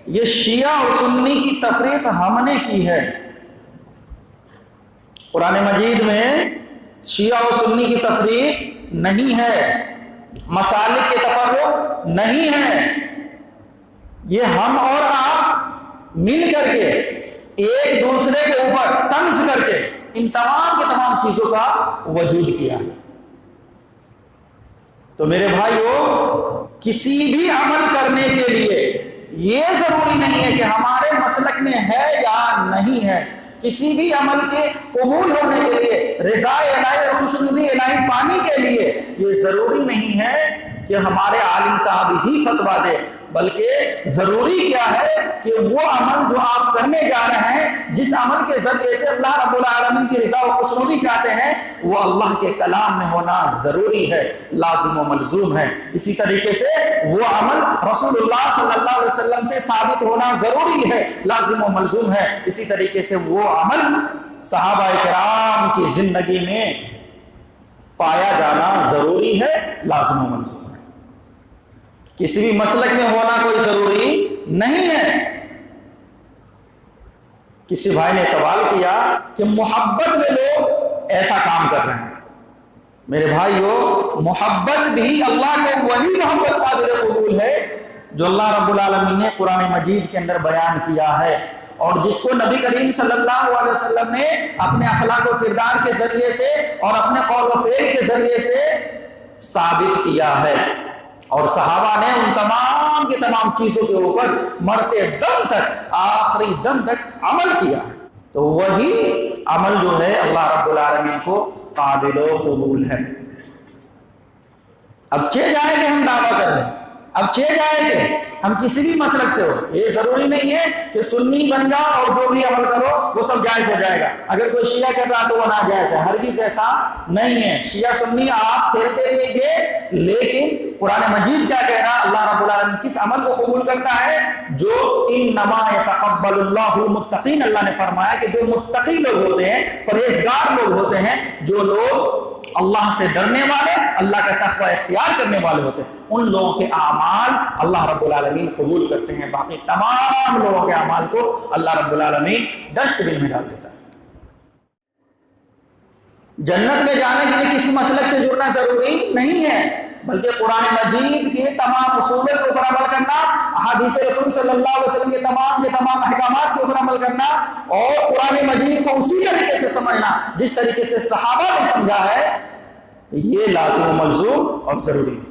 یہ شیعہ اور سنی کی تفریق ہم نے کی ہے۔ قرآن مجید میں شیعہ اور سنی کی تفریق نہیں ہے، مسالک کے تفرق نہیں ہے۔ یہ ہم اور آپ مل کر کے ایک دوسرے کے اوپر طنز کر کے ان تمام کے تمام چیزوں کا وجود کیا ہے۔ تو میرے بھائیو، کسی بھی عمل کرنے کے لیے یہ ضروری نہیں ہے کہ ہمارے مسلک میں ہے یا نہیں ہے۔ کسی بھی عمل کے قبول ہونے کے لیے، رضا الہی اور خوشنودی الہی پانے کے لیے یہ ضروری نہیں ہے کہ ہمارے عالم صاحب ہی فتویٰ دے، بلکہ ضروری کیا ہے کہ وہ عمل جو آپ کرنے جا رہے ہیں، جس عمل کے ذریعے سے اللہ رب العالمین کی رضا و خوشنودی چاہتے ہیں، وہ اللہ کے کلام میں ہونا ضروری ہے، لازم و ملزوم ہے۔ اسی طریقے سے وہ عمل رسول اللہ صلی اللہ علیہ وسلم سے ثابت ہونا ضروری ہے، لازم و ملزوم ہے۔ اسی طریقے سے وہ عمل صحابہ کرام کی زندگی میں پایا جانا ضروری ہے، لازم و ملزوم ہے۔ کسی بھی مسلک میں ہونا کوئی ضروری نہیں ہے۔ کسی بھائی نے سوال کیا کہ محبت میں لوگ ایسا کام کر رہے ہیں۔ میرے بھائیو، محبت بھی اللہ کو وہی محبت قابل قبول ہے جو اللہ رب العالمین نے قرآن مجید کے اندر بیان کیا ہے، اور جس کو نبی کریم صلی اللہ علیہ وسلم نے اپنے اخلاق و کردار کے ذریعے سے اور اپنے قول و فعل کے ذریعے سے ثابت کیا ہے، اور صحابہ نے ان تمام کے تمام چیزوں کے اوپر مرتے دم تک، آخری دم تک عمل کیا ہے۔ تو وہی عمل جو ہے اللہ رب العالمین کو قابل و قبول ہے۔ اب چہ جائے کہ ہم دعویٰ کر رہے ہیں، اب چہ جائے کہ ہم کسی بھی مسلک سے ہو، یہ ضروری نہیں ہے کہ سنی بن جاؤ اور جو بھی عمل کرو وہ سب جائز ہو جائے گا۔ اگر کوئی شیعہ کر رہا تو وہ ناجائز ہے، ہرگز ایسا نہیں ہے۔ شیعہ سنی آپ کھیلتے رہیں گے، لیکن قرآن مجید کیا کہہ رہا؟ اللہ رب العالمین کس عمل کو قبول کرتا ہے؟ جو انما یتقبل اللہ المتقین، اللہ نے فرمایا کہ جو متقی لوگ ہوتے ہیں، پرہیزگار لوگ ہوتے ہیں، جو لوگ اللہ سے ڈرنے والے، اللہ کا تقوی اختیار کرنے والے ہوتے ہیں، ان لوگوں کے اعمال اللہ رب العالمین قبول کرتے ہیں۔ باقی تمام لوگوں کے اعمال کو اللہ رب العالمین ڈسٹ بن میں ڈال دیتا ہے۔ جنت میں جانے کے لیے کسی مسلک سے جڑنا ضروری نہیں ہے، بلکہ قرآن مجید کے تمام اصولوں کے اوپر عمل کرنا، احادیث رسول صلی اللہ علیہ وسلم کے تمام احکامات کے اوپر عمل کرنا، اور قرآن مجید کو اسی طریقے سے سمجھنا جس طریقے سے صحابہ نے سمجھا ہے، یہ لازم و ملزوم اور ضروری ہے۔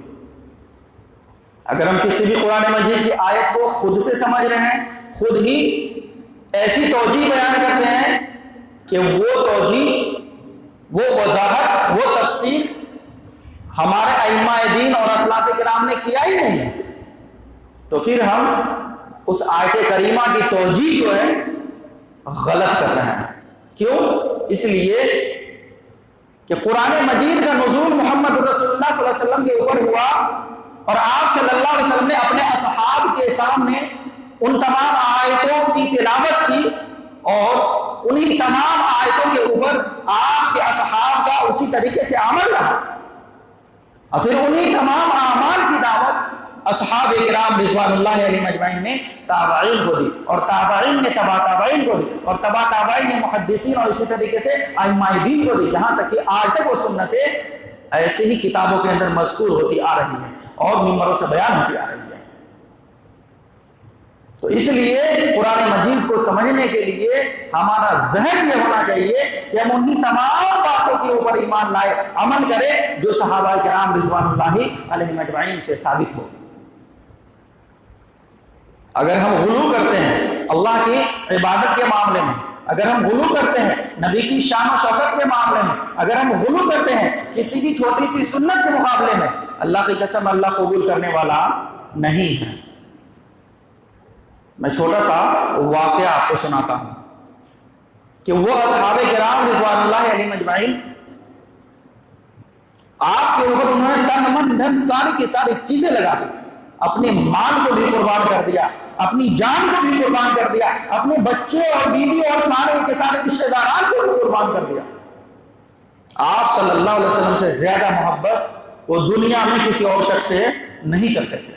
اگر ہم کسی بھی قرآن مجید کی آیت کو خود سے سمجھ رہے ہیں، خود ہی ایسی توجیہ بیان کرتے ہیں کہ وہ توجیہ، وہ وضاحت، وہ تفسیر ہمارے ائمہ دین اور اسلاف کرام نے کیا ہی نہیں، تو پھر ہم اس آیت کریمہ کی توجیہ جو ہے غلط کر رہے ہیں۔ کیوں؟ اس لیے کہ قرآن مجید کا نزول محمد رسول اللہ صلی اللہ علیہ وسلم کے اوپر ہوا، اور آپ صلی اللہ علیہ وسلم نے اپنے اصحاب کے سامنے ان تمام آیتوں کی تلاوت کی، اور انہی تمام آیتوں کے اوپر آپ کے اصحاب کا اسی طریقے سے عمل رہا، اور پھر انہی تمام اعمال کی دعوت اصحاب کرام رضوان اللہ علیہم اجمعین نے تابعین کو دی، اور تابعین نے تبع تابعین کو دی، اور تبع تابعین نے محدثین اور اسی طریقے سے ائمہ دین کو دی، یہاں تک کہ آج تک وہ سنتیں ایسے ہی کتابوں کے اندر مذکور ہوتی آ رہی ہیں اور ممبروں سے بیان ہوتی آ رہی ہے۔ تو اس لیے قرآن مجید کو سمجھنے کے لیے ہمارا ذہن یہ ہونا چاہیے کہ ہم انہی تمام باتوں کے اوپر ایمان لائے، عمل کریں جو صحابہ کرام رضوان اللہ علیہم اجمعین سے ثابت ہو۔ اگر ہم غلو کرتے ہیں اللہ کی عبادت کے معاملے میں، اگر ہم غلو کرتے ہیں نبی کی شان و شوکت کے معاملے میں، اگر ہم غلو کرتے ہیں کسی بھی چھوٹی سی سنت کے مقابلے میں، اللہ کی قسم اللہ قبول کرنے والا نہیں ہے۔ میں چھوٹا سا واقعہ آپ کو سناتا ہوں کہ وہ اصحاب کرام رضوان اللہ علیہم اجمعین، آپ کے اوپر انہوں نے تن من دھن ساری کی ساری چیزیں لگا دی، اپنے مال کو بھی قربان کر دیا، اپنی جان کو بھی قربان کر دیا، اپنے بچے اور بیوی اور سارے کے سارے رشتہ داران کو بھی قربان کر دیا۔ آپ صلی اللہ علیہ وسلم سے زیادہ محبت وہ دنیا میں کسی اور شخص سے نہیں کرتے تھے۔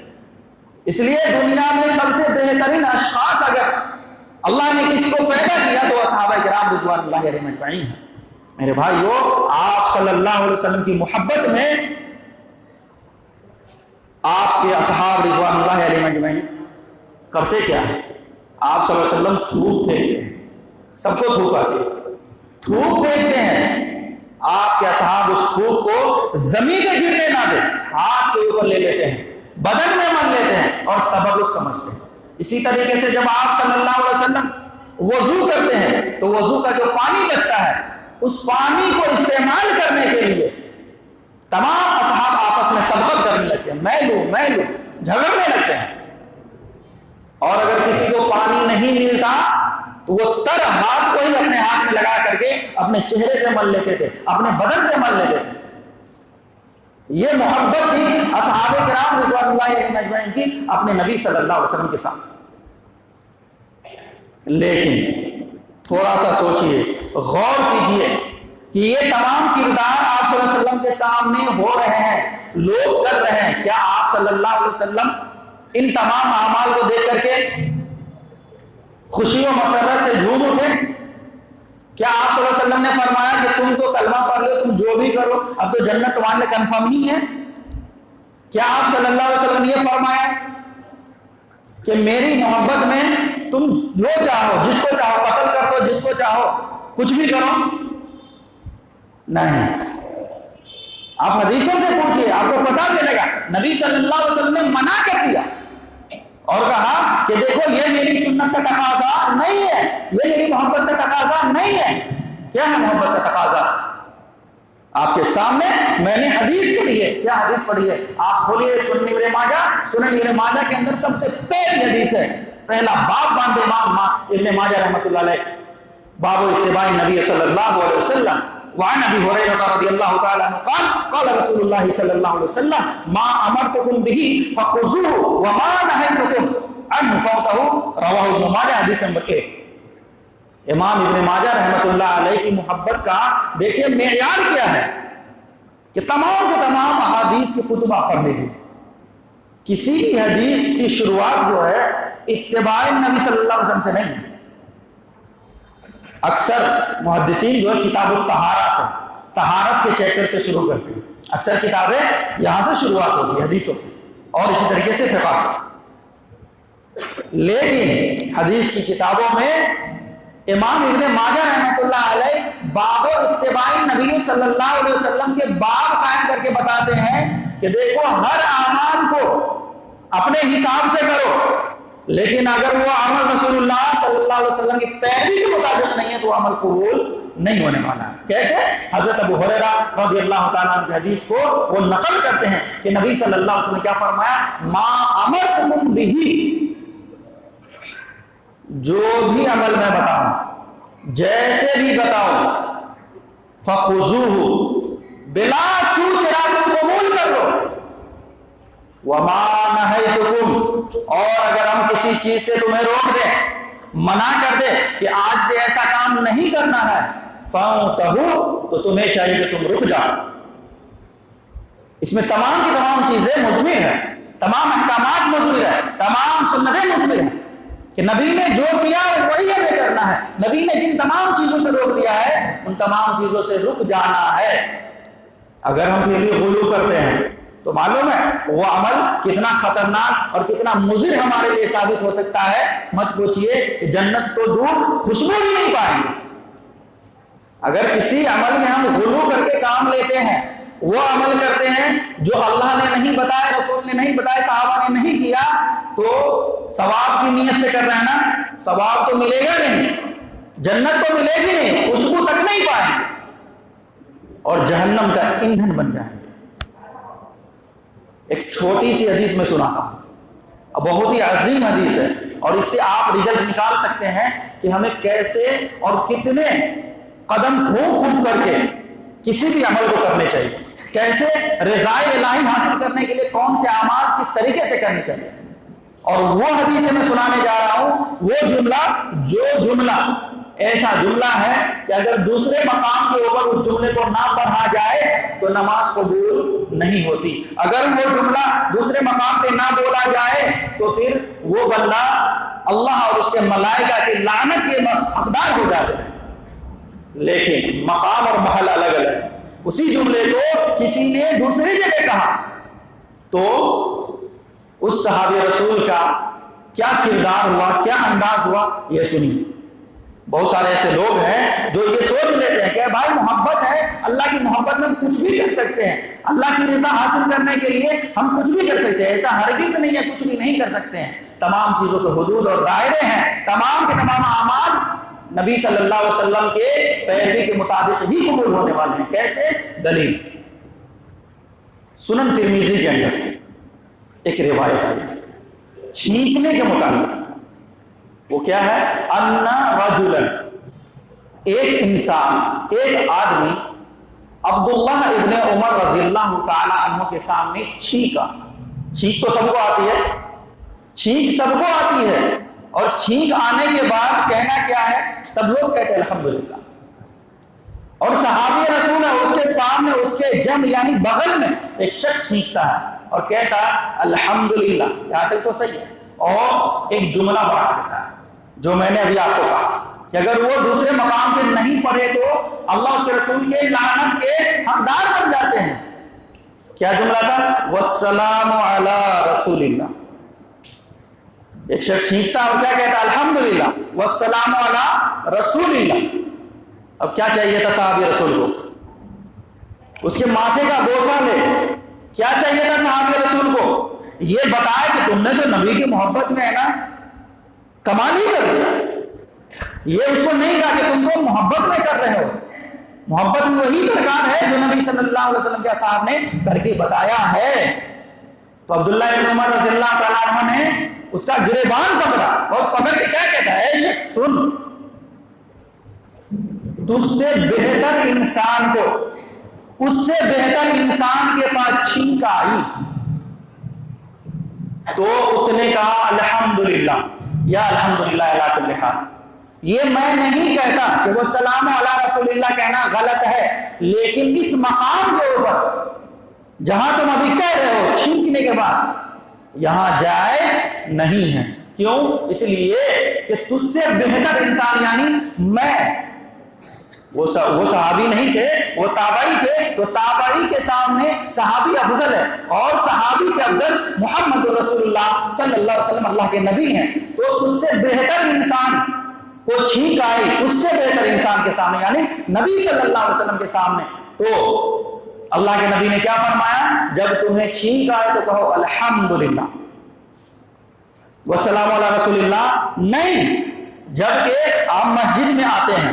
اس لیے دنیا میں سب سے بہترین اشخاص اگر اللہ نے کسی کو پیدا کیا تو صحابہ کرام رضوان اللہ علیہم اجمعین ہیں۔ میرے بھائیو، آپ صلی اللہ علیہ وسلم کی محبت میں آپ کے اصحاب رضوان اللہ علیہم اجمعین کرتے کیا ہے؟ آپ صلی اللہ علیہ وسلم تھوک پھینکتے ہیں، سب کو تھوک آتی ہے، تھوک پھینکتے ہیں، آپ کے اصحاب اس تھوک کو زمین پہ گرنے نہ دیں، ہاتھ کے اوپر لے لیتے ہیں، بدن میں مل لیتے ہیں اور تبرک سمجھتے ہیں۔ اسی طریقے سے جب آپ صلی اللہ علیہ وسلم وضو کرتے ہیں تو وضو کا جو پانی بچتا ہے اس پانی کو استعمال کرنے کے لیے تمام اصحاب آپس میں سبقت کرنے لگتے ہیں، میں لوں جھگڑنے لگتے ہیں۔ اور اگر کسی کو پانی نہیں ملتا تو وہ تر ہاتھ کو ہی اپنے ہاتھ میں لگا کر کے اپنے چہرے پہ مل لیتے تھے، اپنے بدن پہ مل لیتے تھے۔ یہ محبت تھی اصحاب کرام رضوان اللہ علیہم اجمعین کی اپنے نبی صلی اللہ علیہ وسلم کے ساتھ۔ لیکن تھوڑا سا سوچئے، غور کیجئے کہ یہ تمام کردار آپ صلی اللہ علیہ وسلم کے سامنے ہو رہے ہیں، لوگ کر رہے ہیں، کیا آپ صلی اللہ علیہ وسلم ان تمام اعمال کو دیکھ کر کے خوشی و مسرت سے جھوم اٹھے؟ کیا آپ صلی اللہ علیہ وسلم نے فرمایا کہ تم تو کلمہ پڑھ لو، تم جو بھی کرو، اب تو جنت تمہارے لیے کنفرم ہی ہے؟ کیا آپ صلی اللہ علیہ وسلم نے یہ فرمایا کہ میری محبت میں تم جو چاہو، جس کو چاہو قتل کر دو، جس کو چاہو کچھ بھی کرو؟ نہیں۔ آپ حدیثوں سے پوچھئے، آپ کو پتا چلے گا نبی صلی اللہ علیہ وسلم نے منع کر دیا اور کہا کہ دیکھو یہ میری سنت کا تقاضا نہیں ہے، یہ میری محبت کا تقاضا نہیں ہے۔ کیا ہے محبت کا تقاضا؟ آپ کے سامنے میں نے حدیث پڑھی ہے۔ کیا حدیث پڑھی ہے؟ آپ کھولیے سنن ابن ماجہ کے اندر سب سے پہلی حدیث ہے، پہلا باب باندھے امام ابن ماجہ رحمۃ اللہ علیہ، باب اتباع النبی صلی اللہ علیہ وسلم۔ وعن ابی ہریرہ رضی اللہ تعالی عنہ قال قال رسول اللہ صلی اللہ علیہ وسلم ما امرتکم به فخذوه وما نهیتکم عنہ فاتہوا، رواہ ابن ماجہ، حدیث نمبر 1۔ امام ابن ماجہ رحمۃ اللہ علیہ کی محبت کا دیکھیے معیار کیا ہے کہ تمام کے تمام احادیث کی کتب آپ پڑھ لیجیے، کسی بھی حدیث کی شروعات جو ہے اتباع نبی صلی اللہ علیہ وسلم سے نہیں ہے۔ اکثر محدثین جو ہے کتاب الطہارہ سے، طہارت کے چیپٹر سے شروع کرتے ہیں، اکثر کتابیں یہاں سے شروعات ہوتی ہے حدیثوں کی، اور اسی طریقے سے فقہ کی۔ لیکن حدیث کی کتابوں میں امام ابن ماجہ رحمۃ اللہ علیہ باب اتباع نبی صلی اللہ علیہ وسلم کے باب قائم کر کے بتاتے ہیں کہ دیکھو ہر اعمال کو اپنے حساب سے کرو، لیکن اگر وہ عمل رسول اللہ صلی اللہ علیہ وسلم کی پیروی کے مطابق نہیں ہے تو عمل قبول نہیں ہونے والا ہے۔ کیسے؟ حضرت ابو ہریرہ رضی اللہ تعالیٰ عنہ کی حدیث کو وہ نقل کرتے ہیں کہ نبی صلی اللہ علیہ وسلم نے کیا فرمایا؟ ما امرتکم بہ، جو بھی عمل میں بتاؤں، جیسے بھی بتاؤں، فخذوہ، بلا چوک چرا تم قبول کر لو، وما نہیتکم، اور اگر ہم کسی چیز سے تمہیں روک دیں، منع کر دے کہ آج سے ایسا کام نہیں کرنا ہے، فانتہوا، تو تمہیں چاہیے کہ تم رک جاؤ۔ اس میں تمام کی تمام چیزیں مضمر ہیں، تمام احکامات مضمر ہیں، تمام سنتیں مضمر ہیں کہ نبی نے جو کیا وہی ہمیں کرنا ہے، نبی نے جن تمام چیزوں سے روک دیا ہے ان تمام چیزوں سے رک جانا ہے۔ اگر ہم پھر بھی غلو کرتے ہیں تو معلوم ہے وہ عمل کتنا خطرناک اور کتنا مضر ہمارے لیے ثابت ہو سکتا ہے۔ مت پوچھئے، جنت تو دور، خوشبو بھی نہیں پائیں گے۔ اگر کسی عمل میں ہم غلو کر کے کام لیتے ہیں، وہ عمل کرتے ہیں جو اللہ نے نہیں بتایا، رسول نے نہیں بتایا، صحابہ نے نہیں کیا، تو ثواب کی نیت سے کر رہے ہیں نا، ثواب تو ملے گا نہیں، جنت تو ملے گی نہیں، خوشبو تک نہیں پائیں گے اور جہنم کا ایندھن بن جائیں گے۔ ایک چھوٹی سی حدیث میں سناتا ہوں، بہت ہی عظیم حدیث ہے، اور اس سے آپ رزلٹ نکال سکتے ہیں کہ ہمیں کیسے اور کتنے قدم پھونک پھونک کر کے کسی بھی عمل کو کرنے چاہیے، کیسے رضائے الہی حاصل کرنے کے لیے کون سے اعمال کس طریقے سے کرنے چاہیے۔ اور وہ حدیث میں سنانے جا رہا ہوں، وہ جملہ جو جملہ ایسا جملہ ہے کہ اگر دوسرے مقام کے اوپر اس جملے کو نہ پڑھا جائے تو نماز قبول نہیں ہوتی. اگر وہ جملہ دوسرے مقام پہ نہ بولا جائے تو پھر وہ بندہ اللہ اور اس کے ملائکہ کی لعنت کے حقدار ہو جاتے ہیں. لیکن مقام اور محل الگ الگ ہے. اسی جملے کو کسی نے دوسری جگہ کہا تو اس صحابی رسول کا کیا کردار ہوا, کیا انداز ہوا, یہ سنیے. بہت سارے ایسے لوگ ہیں جو یہ سوچ لیتے ہیں کہ بھائی محبت ہے, اللہ کی محبت میں ہم کچھ بھی کر سکتے ہیں, اللہ کی رضا حاصل کرنے کے لیے ہم کچھ بھی کر سکتے ہیں. ایسا ہرگز نہیں ہے, کچھ بھی نہیں کر سکتے ہیں. تمام چیزوں کے حدود اور دائرے ہیں. تمام کے تمام اعمال نبی صلی اللہ علیہ وسلم کے پیروی کے مطابق ہی قبول ہونے والے ہیں. کیسے؟ دلیل سنن ترمذی کے اندر ایک روایت آئی چھینکنے کے متعلق. وہ کیا ہے؟ ان رجلا, ایک انسان, ایک آدمی عبداللہ ابن عمر رضی اللہ تعالی عنہ کے سامنے چھینکا. چھینک تو سب کو آتی ہے, چھینک سب کو آتی ہے, اور چھینک آنے کے بعد کہنا کیا ہے؟ سب لوگ کہتے ہیں الحمدللہ. اور صحابی رسول ہے, اس کے سامنے اس کے جنب یعنی بغل میں ایک شخص چھینکتا ہے اور کہتا ہے الحمدللہ. یہاں تک تو صحیح ہے. اور ایک جملہ بڑھا دیتا ہے جو میں نے ابھی آپ کو کہا کہ اگر وہ دوسرے مقام پہ نہیں پڑھے تو اللہ اس کے رسول کے لعنت کے حقدار بن جاتے ہیں. کیا جملہ تھا؟ والسلام علی رسول اللہ. ایک شخص چھینکتا اور کیا کہتا؟ الحمدللہ والسلام علی رسول اللہ. اب کیا چاہیے تھا صحابی رسول کو؟ اس کے ماتھے کا بوسہ لے. کیا چاہیے تھا صحابی رسول کو؟ یہ بتائے کہ تم نے تو نبی کی محبت میں ہے نا کمال ہی کر دیا. یہ اس کو نہیں کہا کہ تم تو محبت میں کر رہے ہو. محبت میں وہی درکار ہے جو نبی صلی اللہ علیہ وسلم کے اصحاب نے کر کے بتایا ہے. تو عبداللہ ابن عمر رضی اللہ تعالیٰ عنہ نے اس کا گریبان پکڑا اور پکڑ کے کیا کہتا ہے؟ اے شخص سن, تجھ سے بہتر انسان کو, اس سے بہتر انسان کے پاس چھینک آئی تو اس نے کہا الحمدللہ یا الحمدللہ علی کل حال. یہ میں نہیں کہتا کہ وہ سلام علی رسول اللہ کہنا غلط ہے, لیکن اس مقام کے اوپر جہاں تم ابھی کہہ رہے ہو چھینکنے کے بعد, یہاں جائز نہیں ہے. کیوں؟ اس لیے کہ تجھ سے بہتر انسان یعنی میں, وہ صحابی نہیں تھے, وہ تابعی تھے, تو تابعی کے سامنے صحابی افضل ہے, اور صحابی سے افضل محمد رسول اللہ صلی اللہ علیہ وسلم اللہ کے نبی ہیں. تو تجھ سے بہتر انسان کو چھینک آئی اس سے بہتر انسان کے سامنے یعنی نبی صلی اللہ علیہ وسلم کے سامنے, تو اللہ کے نبی نے کیا فرمایا؟ جب تمہیں چھینک آئے تو کہو الحمدللہ والسلام علی رسول اللہ. نہیں, جبکہ آپ مسجد میں آتے ہیں,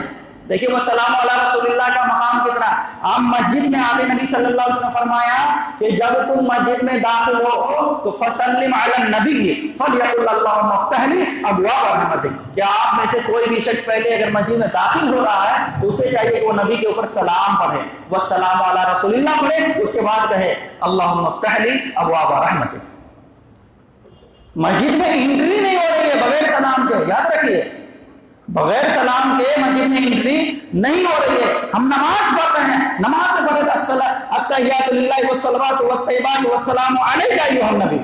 دیکھیں وہ سلام علی رسول اللہ کا مقام کتنا. آپ مسجد میں آتے, نبی صلی اللہ علیہ وسلم نے فرمایا کہ جب تم مسجد میں داخل ہو تو فسلم علی النبی فلیقل اللہم افتح لی ابواب رحمتک. کیا آپ میں سے کوئی بھی شخص پہلے اگر مسجد میں داخل ہو رہا ہے تو اسے چاہیے کہ وہ نبی کے اوپر سلام پڑھے, والسلام علی رسول اللہ پڑھے, اس کے بعد کہے اللہم افتح لی ابواب رحمتک. مسجد میں انٹری نہیں ہو رہی ہے بغیر سلام کے, یاد رکھیے, بغیر سلام کے مسجد میں انٹری نہیں ہو رہی ہے. ہم نماز پڑھ رہے ہیں, نماز میں پڑھے التحیات للہ والصلوات والطیبات والسلام علیک ایھا النبی.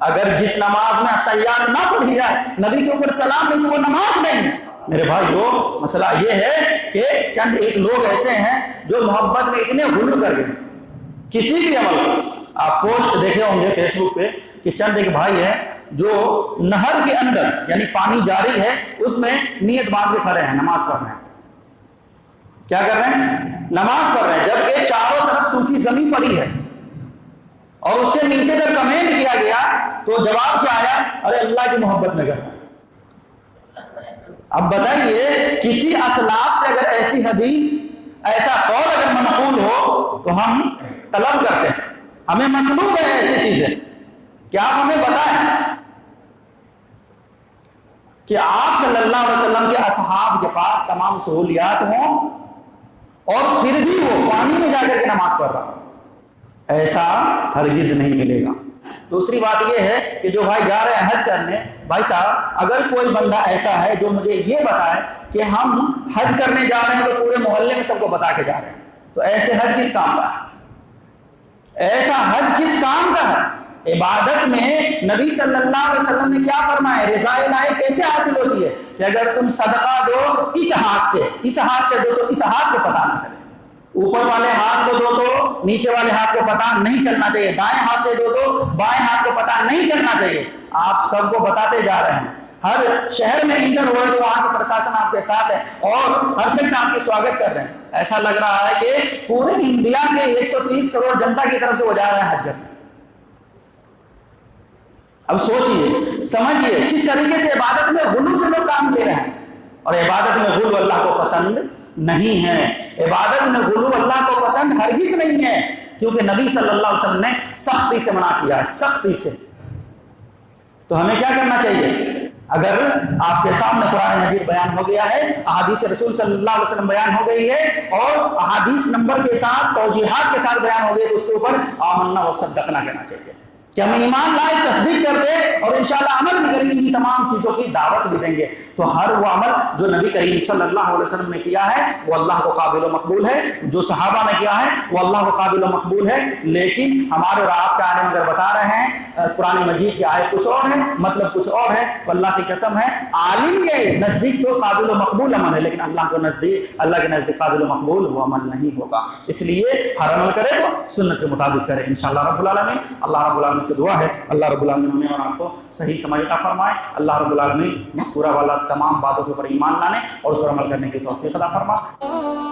اگر جس نماز میں التحیات نہ پڑھی جائے, نبی کے اوپر سلام نہیں, تو وہ نماز نہیں. میرے بھائیو, مسئلہ یہ ہے کہ چند ایک لوگ ایسے ہیں جو محبت میں اتنے غلو کر گئے کسی بھی عمل کو. آپ پوسٹ دیکھے ہوں گے فیس بک پہ کہ چند ایک بھائی ہیں جو نہر کے اندر یعنی پانی جاری ہے اس میں نیت باندھ کے کھڑے ہیں, نماز پڑھ رہے ہیں. کیا کر رہے ہیں؟ نماز پڑھ رہے ہیں, جبکہ چاروں طرف سوکھی زمین پڑی ہے. اور اس کے نیچے جب کمنٹ کیا گیا تو جواب کیا آیا؟ ارے اللہ کی محبت میں کر رہے ہیں. اب بتائیے, کسی اسلاف سے اگر ایسی حدیث, ایسا قول اگر منقول ہو تو ہم طلب کرتے ہیں, ہمیں مطلوب ہے ایسی چیزیں کہ آپ ہمیں بتائیں کہ آپ صلی اللہ علیہ وسلم کے اصحاب کے پاس تمام سہولیات ہوں اور پھر بھی وہ پانی میں جا کر کے نماز پڑھ رہا ہو. ایسا ہرگز نہیں ملے گا. دوسری بات یہ ہے کہ جو بھائی جا رہے ہیں حج کرنے، بھائی صاحب اگر کوئی بندہ ایسا ہے جو مجھے یہ بتائے کہ ہم حج کرنے جا رہے ہیں تو پورے محلے میں سب کو بتا کے جا رہے ہیں، تو ایسے حج کس کام کا ہے؟ ایسا حج کس کام کا ہے؟ عبادت میں نبی صلی اللہ علیہ وسلم نے کیا فرمایا؟ رضا الہی کیسے حاصل ہوتی ہے کہ اگر تم صدقہ دو اس ہاتھ سے دو تو اس ہاتھ کو پتہ نہ چلے، اوپر والے ہاتھ کو دو تو نیچے والے ہاتھ کو پتہ نہیں چلنا چاہیے، دائیں ہاتھ سے دو تو بائیں ہاتھ کو پتہ نہیں چلنا چاہیے، آپ سب کو بتاتے جا رہے ہیں۔ ہر شہر میں انٹر ہو رہے تو وہاں کے پرشاسن آپ کے ساتھ ہے اور ہر شخص آپ کی سواگت کر رہے ہیں۔ ایسا لگ رہا ہے کہ پورے انڈیا کے 130 کروڑ جنتا کی طرف سے وہ جا رہے ہیں حج کرنے۔ اب سوچئے سمجھئے کس طریقے سے عبادت میں غلو سے لوگ کام لے رہے ہیں، اور عبادت میں غلو اللہ کو پسند نہیں ہے۔ عبادت میں غلو اللہ کو پسند ہرگز نہیں ہے، کیونکہ نبی صلی اللہ علیہ وسلم نے سختی سے منع کیا ہے، سختی سے۔ تو ہمیں کیا کرنا چاہیے؟ اگر آپ کے سامنے قرآن مجید بیان ہو گیا ہے، احادیث رسول صلی اللہ علیہ وسلم بیان ہو گئی ہے اور احادیث نمبر کے ساتھ توجیحات کے ساتھ بیان ہو گئی، تو اس کے اوپر آمنا و صدقنا کہنا چاہیے کہ ہم ایمان لائے، تصدیق کرتے اور انشاءاللہ عمل بھی کریں گے، ان تمام چیزوں کی دعوت بھی دیں گے۔ تو ہر وہ عمل جو نبی کریم صلی اللہ علیہ وسلم نے کیا ہے وہ اللہ کو قابل و مقبول ہے، جو صحابہ نے کیا ہے وہ اللہ کو قابل و مقبول ہے۔ لیکن ہمارے اور آپ کے عالم اگر بتا رہے ہیں قرآن مجید کی آیت کچھ اور ہے، مطلب کچھ اور ہے، تو اللہ کی قسم ہے عالم کے نزدیک تو قابل و مقبول عمل ہے، لیکن اللہ کے نزدیک قابل و مقبول وہ عمل نہیں ہوگا۔ اس لیے ہر عمل کرے تو سنت کے مطابق کرے انشاءاللہ رب العالمین۔ اللہ رب العالمین سے دعا ہے اللہ رب العالمین ہمیں اور آپ کو صحیح سمجھ عطا فرمائے۔ اللہ رب العالمین مذکورہ والا تمام باتوں کے اوپر ایمان لانے اور اس پر عمل کرنے کی توفیق عطا فرمائے۔